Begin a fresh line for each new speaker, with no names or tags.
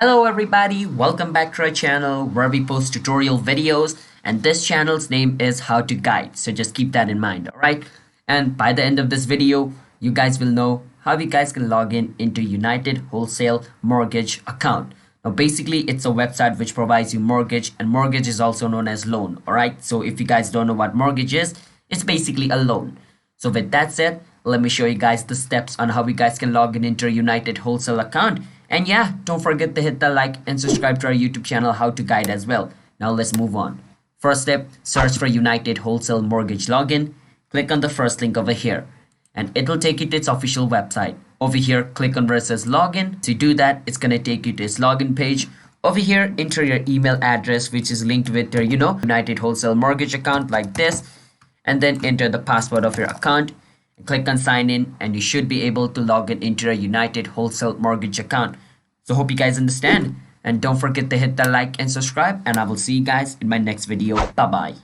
Hello everybody, welcome back to our channel where we post tutorial videos, and this channel's name is How to Guide, so just keep that in mind, alright? And by the end of this video, you guys will know how you guys can log in into United Wholesale Mortgage Account. Now basically it's a website which provides you mortgage, and mortgage is also known as loan, alright? So if you guys don't know what mortgage is, it's basically a loan. So with that said, let me show you guys the steps on how you guys can log in into a United Wholesale account. And yeah, don't forget to hit the like and subscribe to our YouTube channel How to Guide as well. Now let's move on. First step, search for United Wholesale Mortgage Login. Click on the first link over here and it'll take you to its official website. Over here, click on where it says login. To do that, it's gonna take you to its login page. Over here, enter your email address which is linked with your, United Wholesale Mortgage account like this. And then enter the password of your account. Click on sign in and you should be able to log in into a United Wholesale Mortgage account. So hope you guys understand, and don't forget to hit the like and subscribe, and I will see you guys in my next video. Bye bye.